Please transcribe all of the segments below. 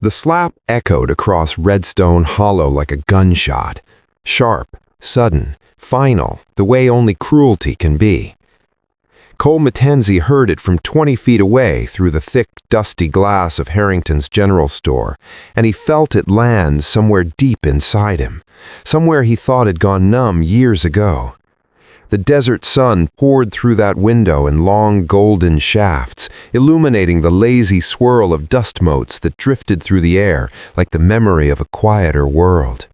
The slap echoed across Redstone Hollow like a gunshot. Sharp, sudden, final, the way only cruelty can be. Cole McKenzie heard it from 20 feet away through the thick, dusty glass of Harrington's general store, and he felt it land somewhere deep inside him, somewhere he thought had gone numb years ago. The desert sun poured through that window in long golden shafts, illuminating the lazy swirl of dust motes that drifted through the air like the memory of a quieter world.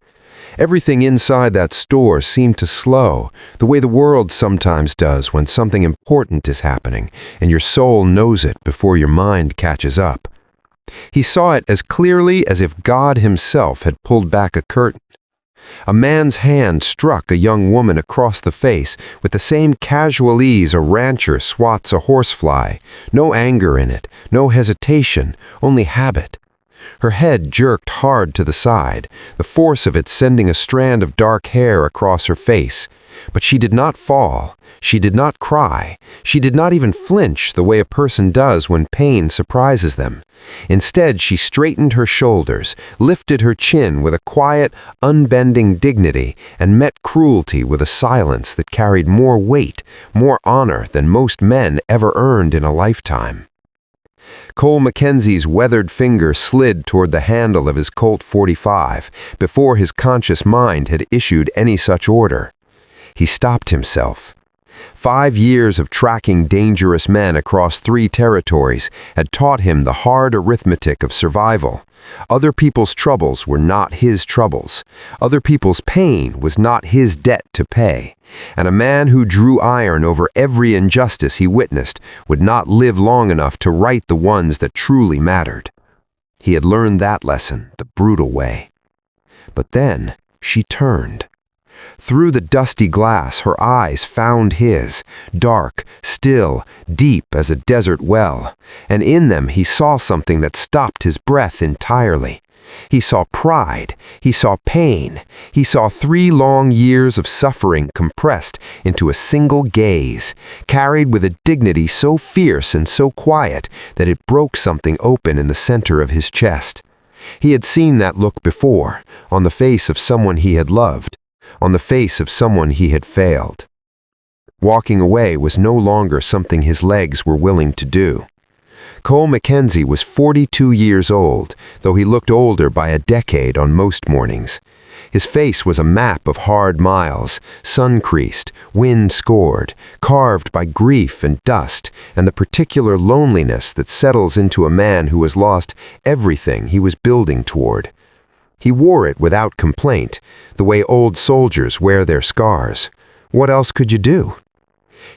Everything inside that store seemed to slow, the way the world sometimes does when something important is happening, and your soul knows it before your mind catches up. He saw it as clearly as if God himself had pulled back a curtain. A man's hand struck a young woman across the face with the same casual ease a rancher swats a horsefly. No anger in it, no hesitation, only habit. Her head jerked hard to the side, the force of it sending a strand of dark hair across her face. But she did not fall. She did not cry. She did not even flinch the way a person does when pain surprises them. Instead, she straightened her shoulders, lifted her chin with a quiet, unbending dignity, and met cruelty with a silence that carried more weight, more honor than most men ever earned in a lifetime. Cole McKenzie's weathered finger slid toward the handle of his Colt .45 before his conscious mind had issued any such order. He stopped himself. 5 years of tracking dangerous men across 3 territories had taught him the hard arithmetic of survival. Other people's troubles were not his troubles. Other people's pain was not his debt to pay. And a man who drew iron over every injustice he witnessed would not live long enough to right the ones that truly mattered. He had learned that lesson the brutal way. But then she turned. Through the dusty glass, her eyes found his, dark, still, deep as a desert well, and in them he saw something that stopped his breath entirely. He saw pride, he saw pain, he saw 3 long years of suffering compressed into a single gaze, carried with a dignity so fierce and so quiet that it broke something open in the center of his chest. He had seen that look before, on the face of someone he had loved, on the face of someone he had failed. Walking away was no longer something his legs were willing to do. Cole McKenzie was 42 years old, though he looked older by a decade on most mornings. His face was a map of hard miles, sun-creased, wind-scored, carved by grief and dust, and the particular loneliness that settles into a man who has lost everything he was building toward. He wore it without complaint, the way old soldiers wear their scars. What else could you do?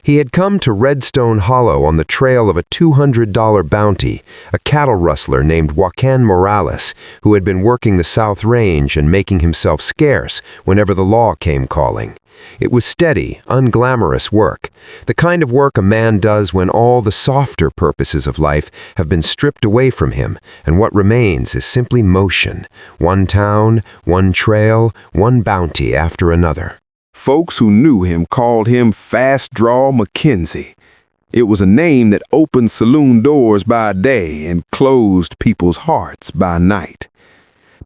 He had come to Redstone Hollow on the trail of a $200 bounty, a cattle rustler named Joaquin Morales, who had been working the South Range and making himself scarce whenever the law came calling. It was steady, unglamorous work, the kind of work a man does when all the softer purposes of life have been stripped away from him, and what remains is simply motion, one town, one trail, one bounty after another. Folks who knew him called him Fast Draw McKenzie. It was a name that opened saloon doors by day and closed people's hearts by night.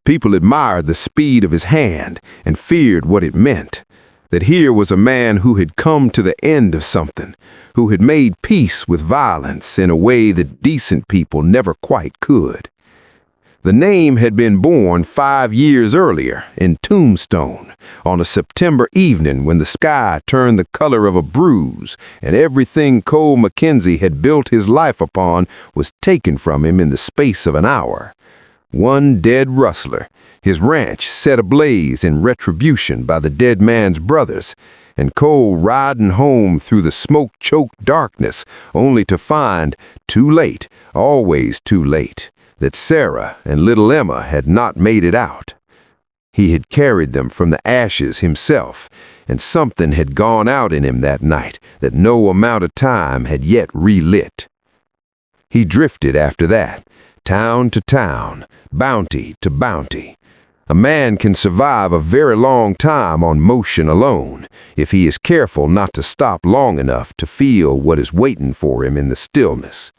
People admired the speed of his hand and feared what it meant. That here was a man who had come to the end of something, who had made peace with violence in a way that decent people never quite could. The name had been born 5 years earlier in Tombstone, on a September evening when the sky turned the color of a bruise and everything Cole McKenzie had built his life upon was taken from him in the space of an hour. One dead rustler, his ranch set ablaze in retribution by the dead man's brothers, and Cole riding home through the smoke-choked darkness only to find, too late, always too late, that Sarah and little Emma had not made it out. He had carried them from the ashes himself, and something had gone out in him that night that no amount of time had yet relit. He drifted after that, town to town, bounty to bounty. A man can survive a very long time on motion alone, if he is careful not to stop long enough to feel what is waiting for him in the stillness.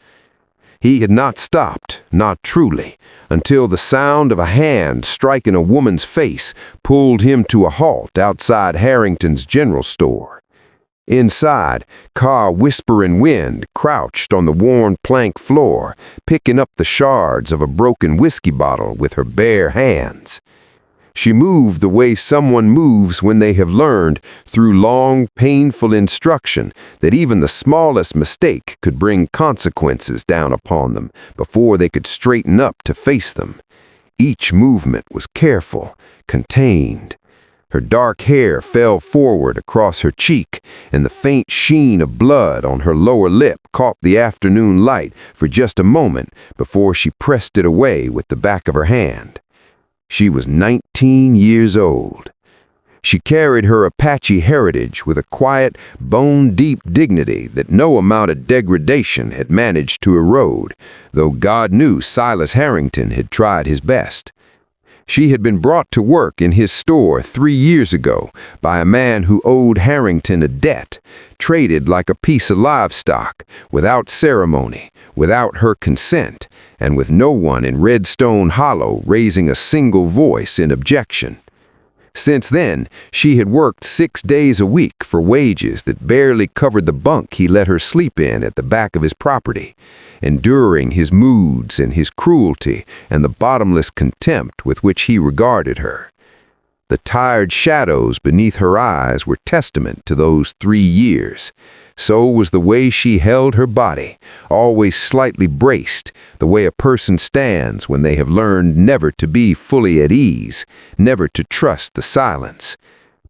He had not stopped, not truly, until the sound of a hand striking a woman's face pulled him to a halt outside Harrington's general store. Inside, Ka Whispering Wind crouched on the worn plank floor, picking up the shards of a broken whiskey bottle with her bare hands. She moved the way someone moves when they have learned, through long, painful instruction, that even the smallest mistake could bring consequences down upon them before they could straighten up to face them. Each movement was careful, contained. Her dark hair fell forward across her cheek, and the faint sheen of blood on her lower lip caught the afternoon light for just a moment before she pressed it away with the back of her hand. She was 19 years old. She carried her Apache heritage with a quiet, bone-deep dignity that no amount of degradation had managed to erode, though God knew Silas Harrington had tried his best. She had been brought to work in his store 3 years ago by a man who owed Harrington a debt, traded like a piece of livestock, without ceremony, without her consent, and with no one in Redstone Hollow raising a single voice in objection. Since then, she had worked 6 days a week for wages that barely covered the bunk he let her sleep in at the back of his property, enduring his moods and his cruelty and the bottomless contempt with which he regarded her. The tired shadows beneath her eyes were testament to those 3 years. So was the way she held her body, always slightly braced, the way a person stands when they have learned never to be fully at ease, never to trust the silence.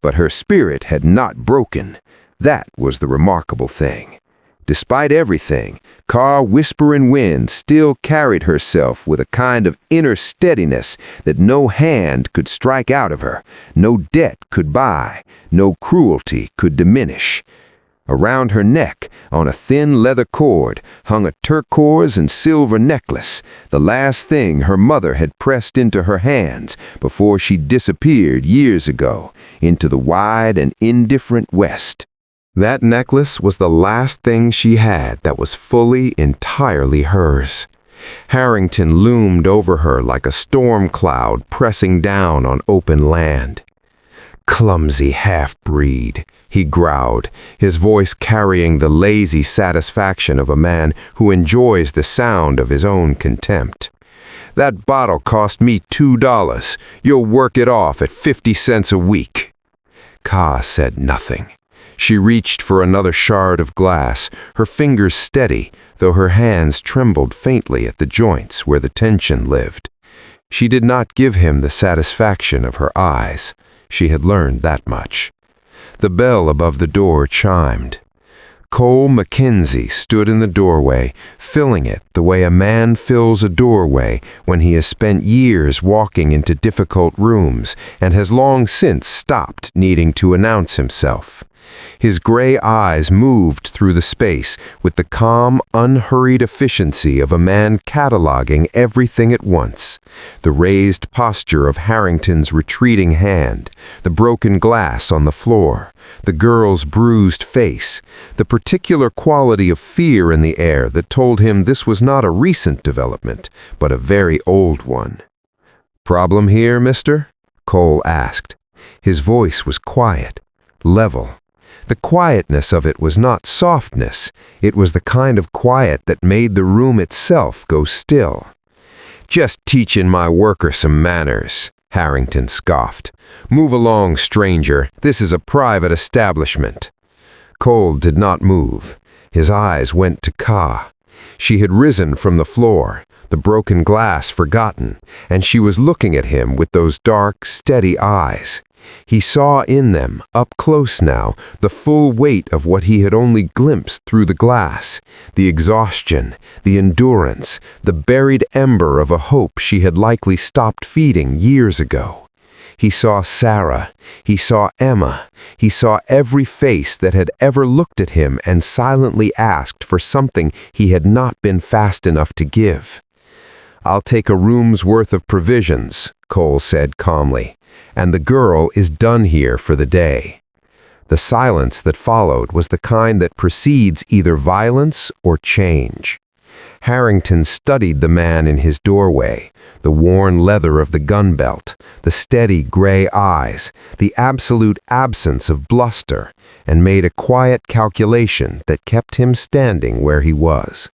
But her spirit had not broken. That was the remarkable thing. Despite everything, Ka Whispering Wind still carried herself with a kind of inner steadiness that no hand could strike out of her, no debt could buy, no cruelty could diminish. Around her neck, on a thin leather cord, hung a turquoise and silver necklace, the last thing her mother had pressed into her hands before she disappeared years ago into the wide and indifferent West. That necklace was the last thing she had that was fully, entirely hers. Harrington loomed over her like a storm cloud pressing down on open land. "Clumsy half-breed," he growled, his voice carrying the lazy satisfaction of a man who enjoys the sound of his own contempt. "That bottle cost me $2. You'll work it off at 50 cents a week." Ka said nothing. She reached for another shard of glass, her fingers steady, though her hands trembled faintly at the joints where the tension lived. She did not give him the satisfaction of her eyes. She had learned that much. The bell above the door chimed. Cole McKenzie stood in the doorway, filling it the way a man fills a doorway when he has spent years walking into difficult rooms and has long since stopped needing to announce himself. His gray eyes moved through the space with the calm, unhurried efficiency of a man cataloging everything at once. The raised posture of Harrington's retreating hand, the broken glass on the floor, the girl's bruised face, the particular quality of fear in the air that told him this was not a recent development, but a very old one. "Problem here, mister?" Cole asked. His voice was quiet, level. The quietness of it was not softness. It was the kind of quiet that made the room itself go still. "Just teaching my worker some manners," Harrington scoffed. "Move along, stranger. This is a private establishment." Cole did not move. His eyes went to Ka. She had risen from the floor, the broken glass forgotten, and she was looking at him with those dark, steady eyes. He saw in them, up close now, the full weight of what he had only glimpsed through the glass, the exhaustion, the endurance, the buried ember of a hope she had likely stopped feeding years ago. He saw Sarah, he saw Emma, he saw every face that had ever looked at him and silently asked for something he had not been fast enough to give. "I'll take a room's worth of provisions," Cole said calmly, "and the girl is done here for the day." The silence that followed was the kind that precedes either violence or change. Harrington studied the man in his doorway, the worn leather of the gun belt, the steady gray eyes, the absolute absence of bluster, and made a quiet calculation that kept him standing where he was.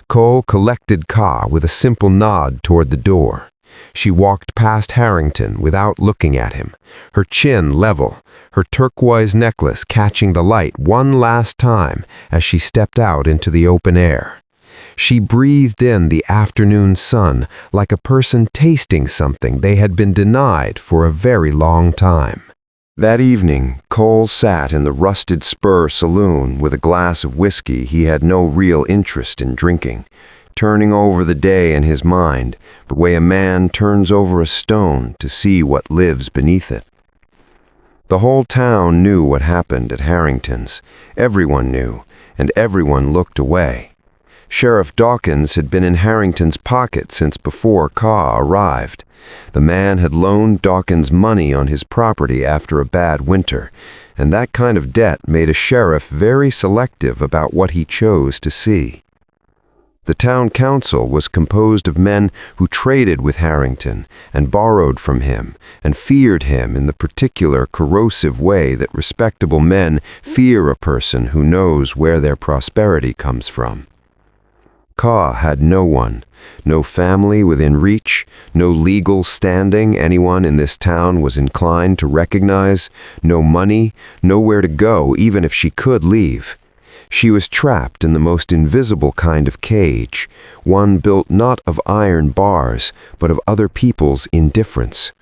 Cole collected Ka with a simple nod toward the door. She walked past Harrington without looking at him, her chin level, her turquoise necklace catching the light one last time as she stepped out into the open air. She breathed in the afternoon sun like a person tasting something they had been denied for a very long time. That evening, Cole sat in the Rusted Spur saloon with a glass of whiskey he had no real interest in drinking, turning over the day in his mind the way a man turns over a stone to see what lives beneath it. The whole town knew what happened at Harrington's. Everyone knew, and everyone looked away. Sheriff Dawkins had been in Harrington's pocket since before Ka arrived. The man had loaned Dawkins money on his property after a bad winter, and that kind of debt made a sheriff very selective about what he chose to see. The town council was composed of men who traded with Harrington and borrowed from him and feared him in the particular corrosive way that respectable men fear a person who knows where their prosperity comes from. Ka had no one, no family within reach, no legal standing anyone in this town was inclined to recognize, no money, nowhere to go even if she could leave. She was trapped in the most invisible kind of cage, one built not of iron bars, but of other people's indifference.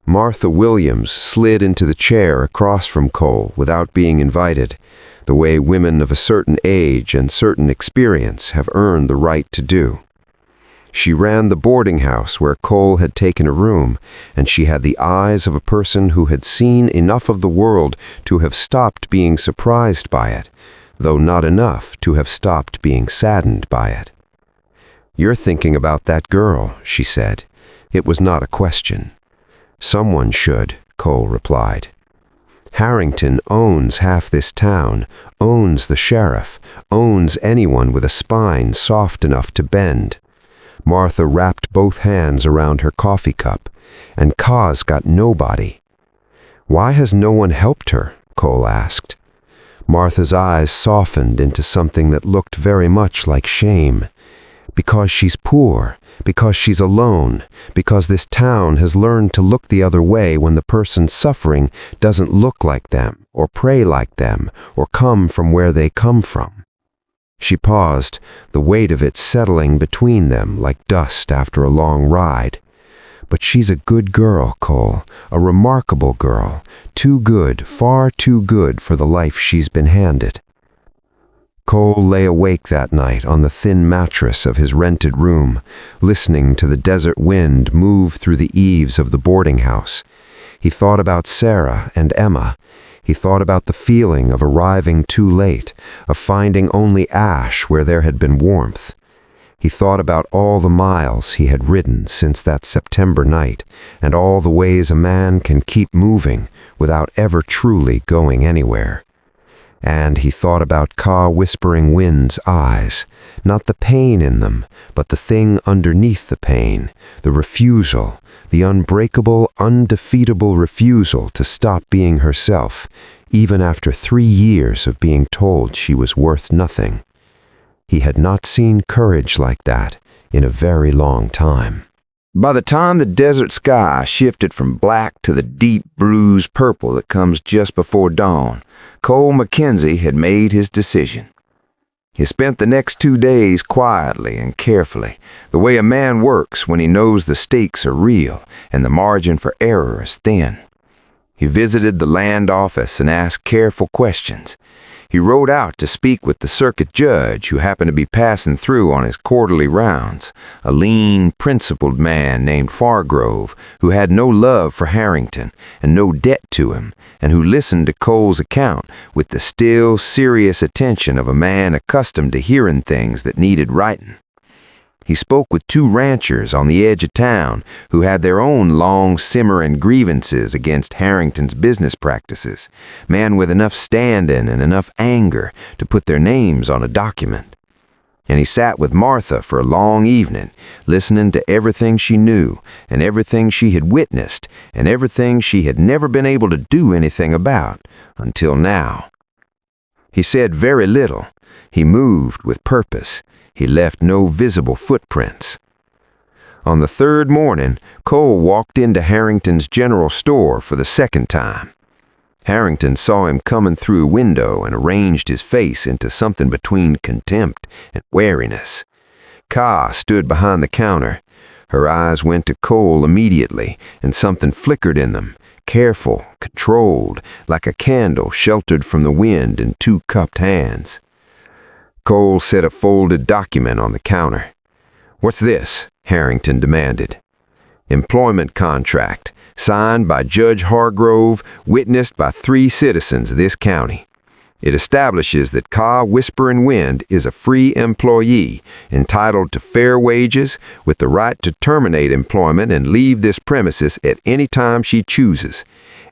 Martha Williams slid into the chair across from Cole without being invited, the way women of a certain age and certain experience have earned the right to do. She ran the boarding house where Cole had taken a room, and she had the eyes of a person who had seen enough of the world to have stopped being surprised by it, though not enough to have stopped being saddened by it. "You're thinking about that girl," she said. It was not a question. "Someone should," Cole replied. "Harrington owns half this town, owns the sheriff, owns anyone with a spine soft enough to bend." Martha wrapped both hands around her coffee cup, "And Ka's got nobody." "Why has no one helped her?" Cole asked. Martha's eyes softened into something that looked very much like shame. "Because she's poor, because she's alone, because this town has learned to look the other way when the person suffering doesn't look like them, or pray like them, or come from where they come from." She paused, the weight of it settling between them like dust after a long ride. "But she's a good girl, Cole, a remarkable girl, too good, far too good for the life she's been handed." Cole lay awake that night on the thin mattress of his rented room, listening to the desert wind move through the eaves of the boarding house. He thought about Sarah and Emma. He thought about the feeling of arriving too late, of finding only ash where there had been warmth. He thought about all the miles he had ridden since that September night, and all the ways a man can keep moving without ever truly going anywhere. And he thought about Ka Whispering Wind's eyes, not the pain in them, but the thing underneath the pain, the refusal, the unbreakable, undefeatable refusal to stop being herself, even after 3 years of being told she was worth nothing. He had not seen courage like that in a very long time. By the time the desert sky shifted from black to the deep bruised purple that comes just before dawn, Cole McKenzie had made his decision. He spent the next 2 days quietly and carefully, the way a man works when he knows the stakes are real and the margin for error is thin. He visited the land office and asked careful questions. He rode out to speak with the circuit judge who happened to be passing through on his quarterly rounds, a lean, principled man named Fargrove who had no love for Harrington and no debt to him, and who listened to Cole's account with the still, serious attention of a man accustomed to hearing things that needed righting. He spoke with 2 ranchers on the edge of town who had their own long simmering grievances against Harrington's business practices, men with enough standing and enough anger to put their names on a document. And he sat with Martha for a long evening, listening to everything she knew, and everything she had witnessed, and everything she had never been able to do anything about, until now. He said very little. He moved with purpose. He left no visible footprints. On the third morning, Cole walked into Harrington's general store for the second time. Harrington saw him coming through a window and arranged his face into something between contempt and wariness. Ka stood behind the counter. Her eyes went to Cole immediately, and something flickered in them, careful, controlled, like a candle sheltered from the wind in two cupped hands. Cole set a folded document on the counter. "What's this?" Harrington demanded. "Employment contract, signed by Judge Hargrove, witnessed by 3 citizens of this county. It establishes that Ka Whispering Wind is a free employee, entitled to fair wages, with the right to terminate employment and leave this premises at any time she chooses.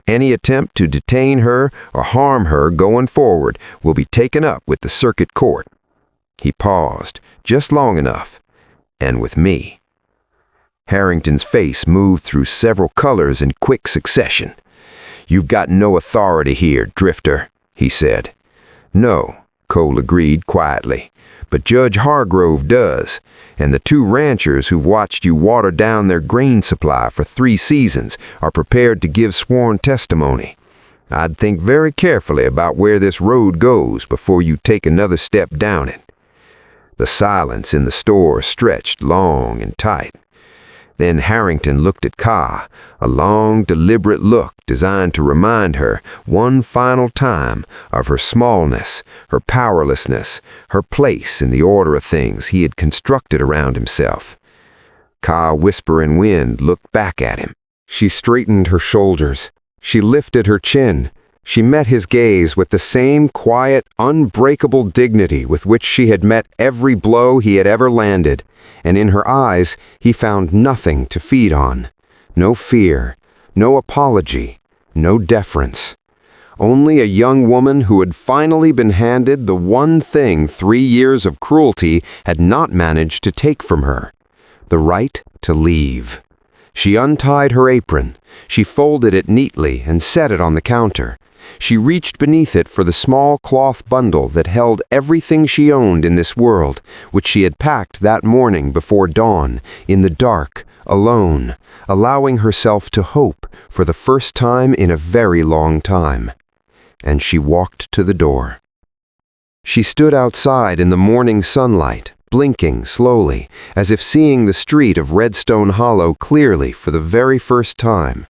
Any attempt to detain her or harm her going forward will be taken up with the circuit court." He paused, just long enough, "and with me." Harrington's face moved through several colors in quick succession. "You've got no authority here, Drifter," he said. "No," Cole agreed quietly, "but Judge Hargrove does, and the 2 ranchers who've watched you water down their grain supply for 3 seasons are prepared to give sworn testimony. I'd think very carefully about where this road goes before you take another step down it." The silence in the store stretched long and tight. Then Harrington looked at Ka, a long, deliberate look designed to remind her one final time of her smallness, her powerlessness, her place in the order of things he had constructed around himself. Ka Whispering Wind looked back at him. She straightened her shoulders. She lifted her chin. She met his gaze with the same quiet, unbreakable dignity with which she had met every blow he had ever landed, and in her eyes he found nothing to feed on. No fear, no apology, no deference. Only a young woman who had finally been handed the one thing 3 years of cruelty had not managed to take from her: the right to leave. She untied her apron. She folded it neatly and set it on the counter. She reached beneath it for the small cloth bundle that held everything she owned in this world, which she had packed that morning before dawn, in the dark, alone, allowing herself to hope for the first time in a very long time. And she walked to the door. She stood outside in the morning sunlight, blinking slowly, as if seeing the street of Redstone Hollow clearly for the very first time.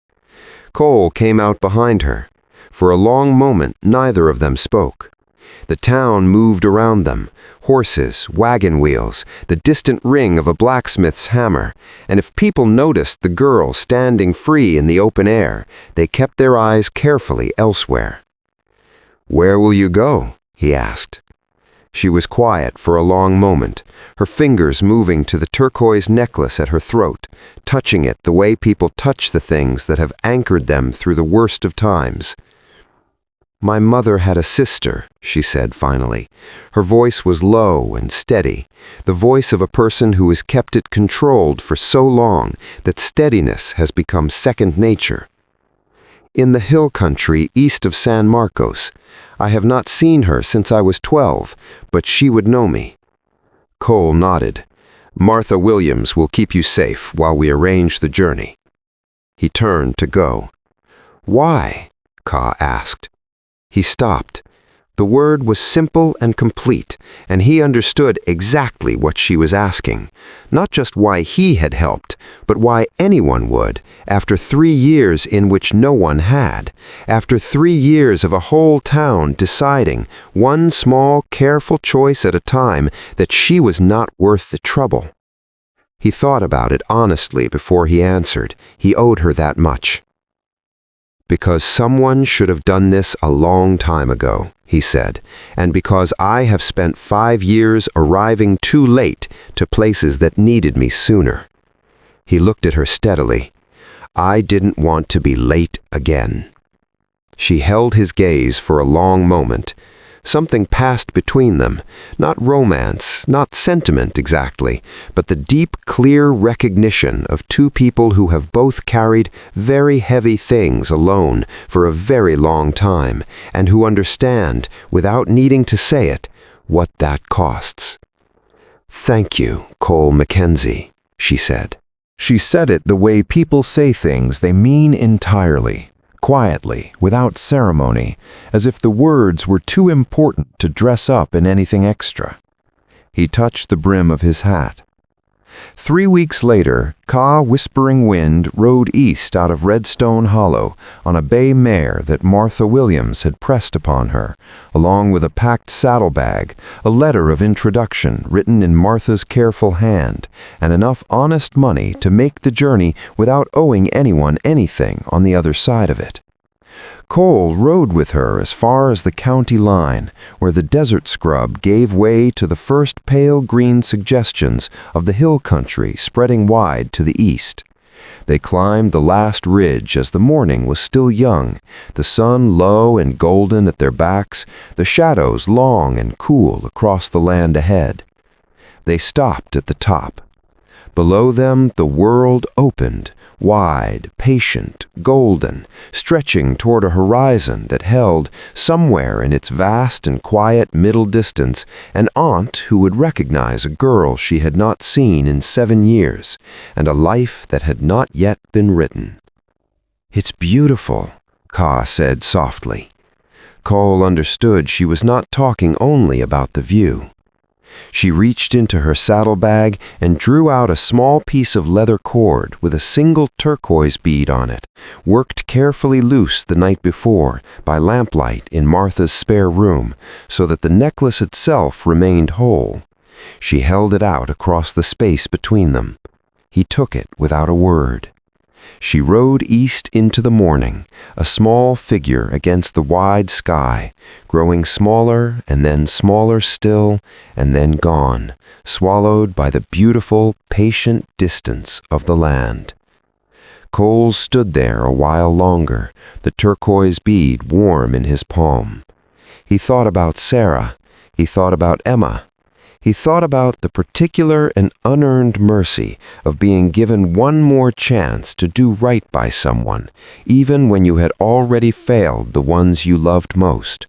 Cole came out behind her. For a long moment, neither of them spoke. The town moved around them, horses, wagon wheels, the distant ring of a blacksmith's hammer, and if people noticed the girl standing free in the open air, they kept their eyes carefully elsewhere. "Where will you go?" he asked. She was quiet for a long moment, her fingers moving to the turquoise necklace at her throat, touching it the way people touch the things that have anchored them through the worst of times. "My mother had a sister," she said finally. Her voice was low and steady, the voice of a person who has kept it controlled for so long that steadiness has become second nature. "In the hill country east of San Marcos. I have not seen her since I was 12, but she would know me." Cole nodded. "Martha Williams will keep you safe while we arrange the journey." He turned to go. "Why?" Ka asked. He stopped. The word was simple and complete, and he understood exactly what she was asking. Not just why he had helped, but why anyone would, after 3 years in which no one had, after 3 years of a whole town deciding, one small, careful choice at a time, that she was not worth the trouble. He thought about it honestly before he answered. He owed her that much. "Because someone should have done this a long time ago," he said, "and because I have spent 5 years arriving too late to places that needed me sooner." He looked at her steadily. "I didn't want to be late again." She held his gaze for a long moment. Something passed between them, not romance, not sentiment exactly, but the deep, clear recognition of two people who have both carried very heavy things alone for a very long time, and who understand, without needing to say it, what that costs. "Thank you, Cole McKenzie," she said. She said it the way people say things they mean entirely, quietly, without ceremony, as if the words were too important to dress up in anything extra. He touched the brim of his hat. 3 weeks later, Whispering Wind rode east out of Redstone Hollow on a bay mare that Martha Williams had pressed upon her, along with a packed saddlebag, a letter of introduction written in Martha's careful hand, and enough honest money to make the journey without owing anyone anything on the other side of it. Cole rode with her as far as the county line, where the desert scrub gave way to the first pale green suggestions of the hill country spreading wide to the east. They climbed the last ridge as the morning was still young, the sun low and golden at their backs, the shadows long and cool across the land ahead. They stopped at the top. Below them the world opened, wide, patient, golden, stretching toward a horizon that held, somewhere in its vast and quiet middle distance, an aunt who would recognize a girl she had not seen in 7 years, and a life that had not yet been written. "It's beautiful," Ka said softly. Cole understood she was not talking only about the view. She reached into her saddlebag and drew out a small piece of leather cord with a single turquoise bead on it, worked carefully loose the night before by lamplight in Martha's spare room, so that the necklace itself remained whole. She held it out across the space between them. He took it without a word. She rode east into the morning, a small figure against the wide sky, growing smaller and then smaller still, and then gone, swallowed by the beautiful, patient distance of the land. Cole stood there a while longer, the turquoise bead warm in his palm. He thought about Sarah. He thought about Emma. He thought about the particular and unearned mercy of being given one more chance to do right by someone, even when you had already failed the ones you loved most.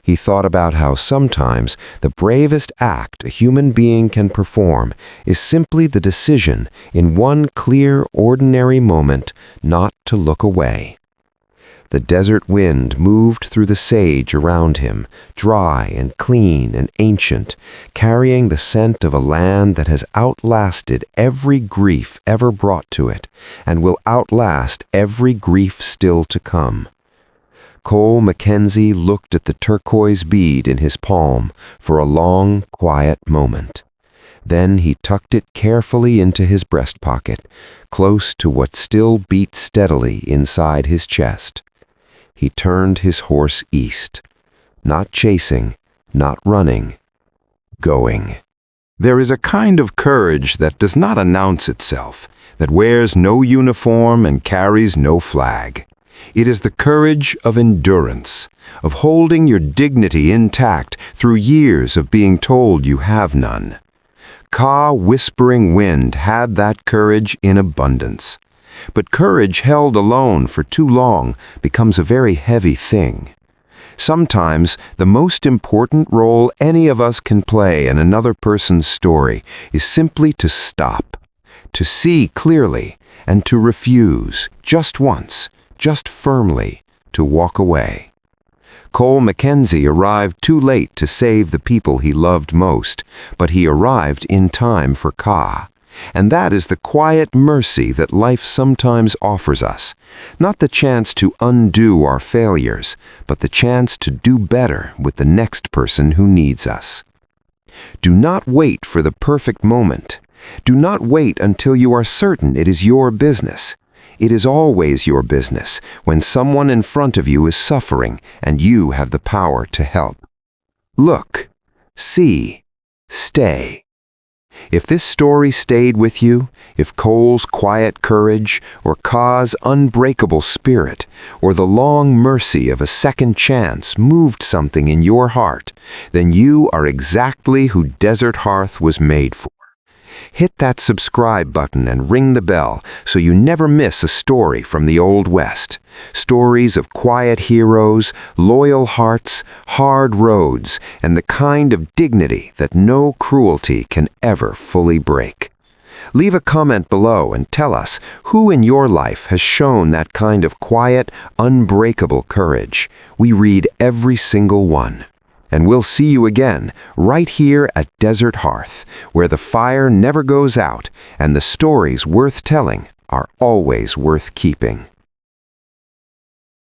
He thought about how sometimes the bravest act a human being can perform is simply the decision, in one clear, ordinary moment, not to look away. The desert wind moved through the sage around him, dry and clean and ancient, carrying the scent of a land that has outlasted every grief ever brought to it, and will outlast every grief still to come. Cole McKenzie looked at the turquoise bead in his palm for a long, quiet moment. Then he tucked it carefully into his breast pocket, close to what still beat steadily inside his chest. He turned his horse east, not chasing, not running, going. There is a kind of courage that does not announce itself, that wears no uniform and carries no flag. It is the courage of endurance, of holding your dignity intact through years of being told you have none. Whispering Wind had that courage in abundance. But courage held alone for too long becomes a very heavy thing. Sometimes the most important role any of us can play in another person's story is simply to stop, to see clearly, and to refuse, just once, just firmly, to walk away. Cole McKenzie arrived too late to save the people he loved most, but he arrived in time for Ka. And that is the quiet mercy that life sometimes offers us. Not the chance to undo our failures, but the chance to do better with the next person who needs us. Do not wait for the perfect moment. Do not wait until you are certain it is your business. It is always your business when someone in front of you is suffering and you have the power to help. Look, see, stay. If this story stayed with you, if Cole's quiet courage, or Ka's unbreakable spirit, or the long mercy of a second chance moved something in your heart, then you are exactly who Desert Hearth was made for. Hit that subscribe button and ring the bell so you never miss a story from the Old West. Stories of quiet heroes, loyal hearts, hard roads, and the kind of dignity that no cruelty can ever fully break. Leave a comment below and tell us who in your life has shown that kind of quiet, unbreakable courage. We read every single one. And we'll see you again right here at Desert Hearth, where the fire never goes out and the stories worth telling are always worth keeping.